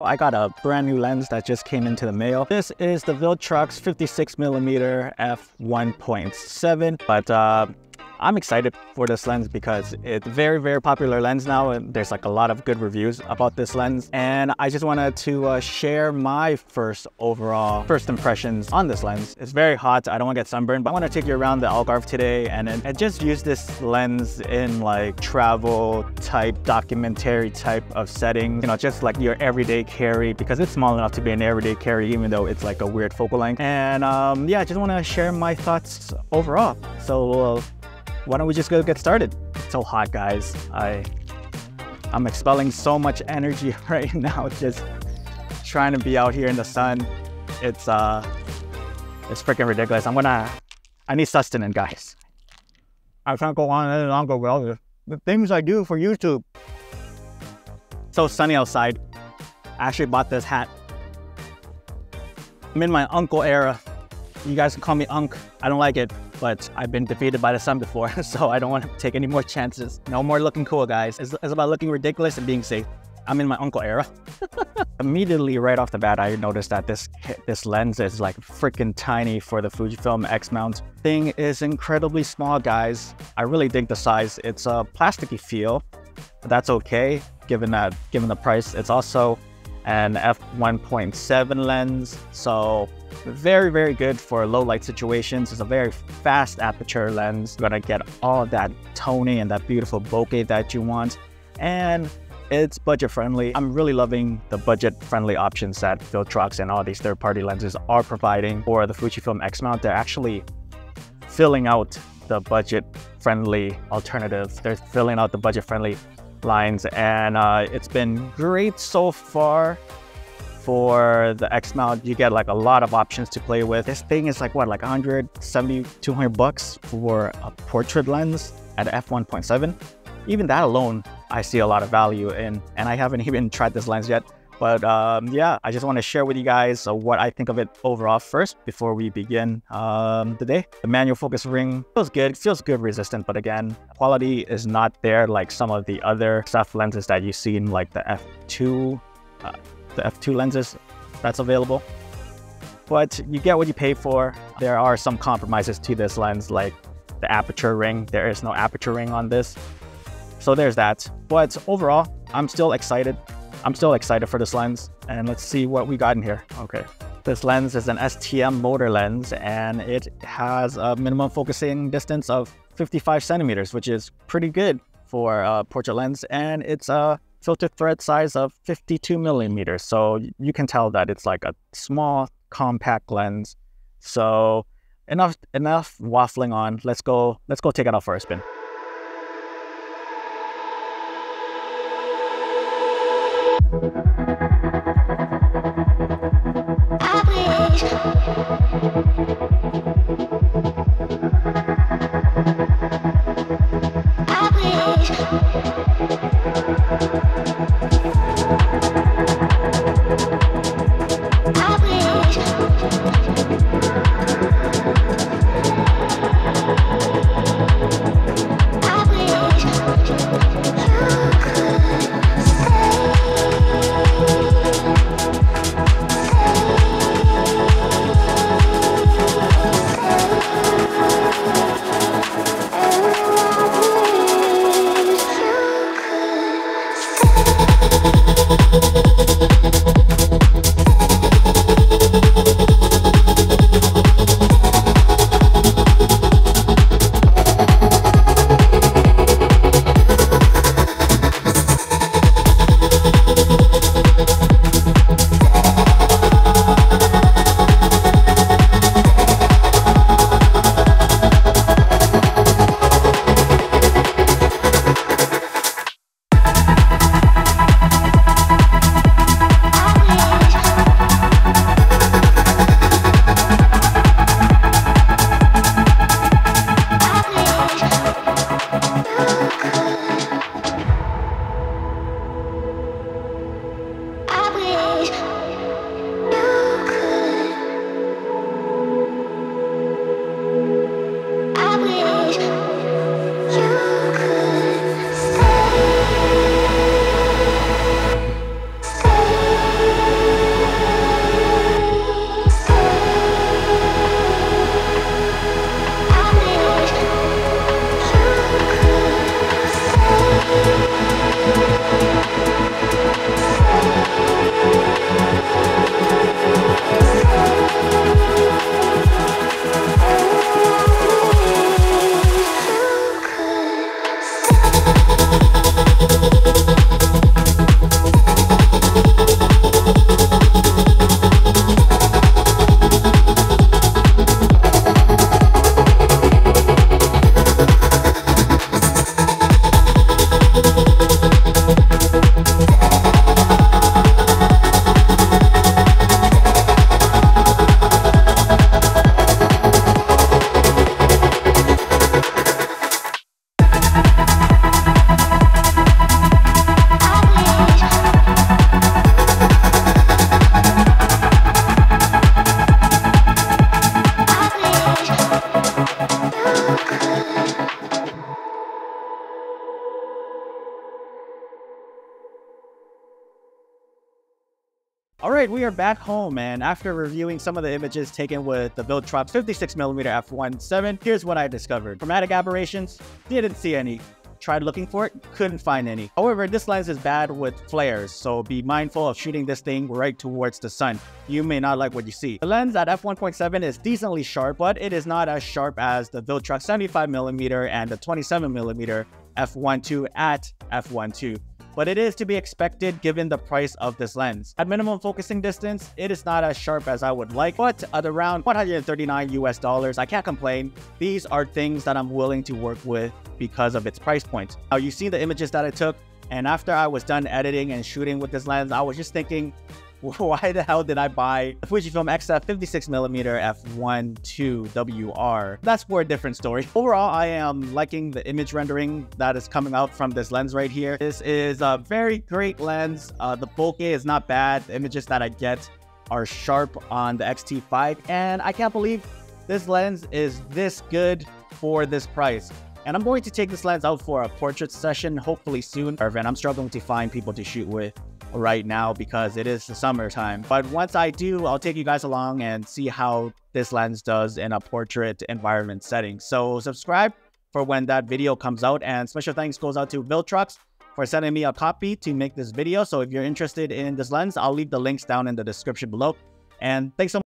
I got a brand new lens that just came into the mail. This is the Viltrox 56mm F1.7, but I'm excited for this lens because it's a very popular lens now, and there's like a lot of good reviews about this lens. And I just wanted to share my first impressions on this lens. It's very hot. I don't want to get sunburned, but I want to take you around the Algarve today and just use this lens in like travel type, documentary type of settings. You know, just like your everyday carry, because it's small enough to be an everyday carry, even though it's like a weird focal length. And yeah, I just want to share my thoughts overall. So why don't we just go get started? It's so hot, guys. I'm expelling so much energy right now, just trying to be out here in the sun. It's freaking ridiculous. I need sustenance, guys. I can't go on any longer with all the things I do for YouTube. So sunny outside. I actually bought this hat. I'm in my uncle era. You guys can call me Unc. I don't like it, but I've been defeated by the sun before, so I don't want to take any more chances. No more looking cool, guys. It's about looking ridiculous and being safe. I'm in my uncle era. Immediately right off the bat, I noticed that this lens is like freaking tiny for the Fujifilm X mount. Thing is incredibly small, guys. I really dig the size. It's a plasticky feel, but that's okay given the price. It's also an f1.7 lens, so very good for low light situations. It's a very fast aperture lens. You're gonna get all of that toning and that beautiful bokeh that you want, and it's budget friendly. I'm really loving the budget friendly options that Viltrox and all these third-party lenses are providing for the Fujifilm X mount. They're actually filling out the budget friendly alternatives. They're filling out the budget friendly lines, and it's been great so far. For the X mount, you get like a lot of options to play with. This thing is like what, like 170, 200 bucks for a portrait lens at f1.7. Even that alone, I see a lot of value in, and I haven't even tried this lens yet. But yeah, I just want to share with you guys what I think of it overall first before we begin the day. The manual focus ring feels good resistant, but again, quality is not there like some of the other stuff lenses that you see in like the F2 lenses that's available. But you get what you pay for. There are some compromises to this lens, like the aperture ring. There is no aperture ring on this, so there's that. But overall, I'm still excited for this lens, and let's see what we got in here. Okay, this lens is an STM motor lens, and it has a minimum focusing distance of 55 centimeters, which is pretty good for a portrait lens, and it's a filter thread size of 52 millimeters. So you can tell that it's like a small, compact lens. So enough waffling on. Let's go take it out for a spin. All right, we are back home, and after reviewing some of the images taken with the Viltrox 56mm F1.7, here's what I discovered. Chromatic aberrations, didn't see any. Tried looking for it, couldn't find any. However, this lens is bad with flares, so be mindful of shooting this thing right towards the sun. You may not like what you see. The lens at f1.7 is decently sharp, but it is not as sharp as the Viltrox 75mm and the 27mm f1.2 at f1.2. But it is to be expected given the price of this lens. At minimum focusing distance, it is not as sharp as I would like, but at around $139 US, I can't complain. These are things that I'm willing to work with because of its price point. Now, you see the images that I took, and after I was done editing and shooting with this lens, I was just thinking, why the hell did I buy the Fujifilm XT5 56mm F1.2 WR? That's for a different story. Overall, I am liking the image rendering that is coming out from this lens right here. This is a very great lens. The bokeh is not bad. The images that I get are sharp on the XT5, and I can't believe this lens is this good for this price. And I'm going to take this lens out for a portrait session, hopefully soon. And I'm struggling to find people to shoot with right now because it is the summertime. But once I do, I'll take you guys along and see how this lens does in a portrait environment setting. So subscribe for when that video comes out, and special thanks goes out to Viltrox for sending me a copy to make this video. So if you're interested in this lens, I'll leave the links down in the description below. And thanks so much.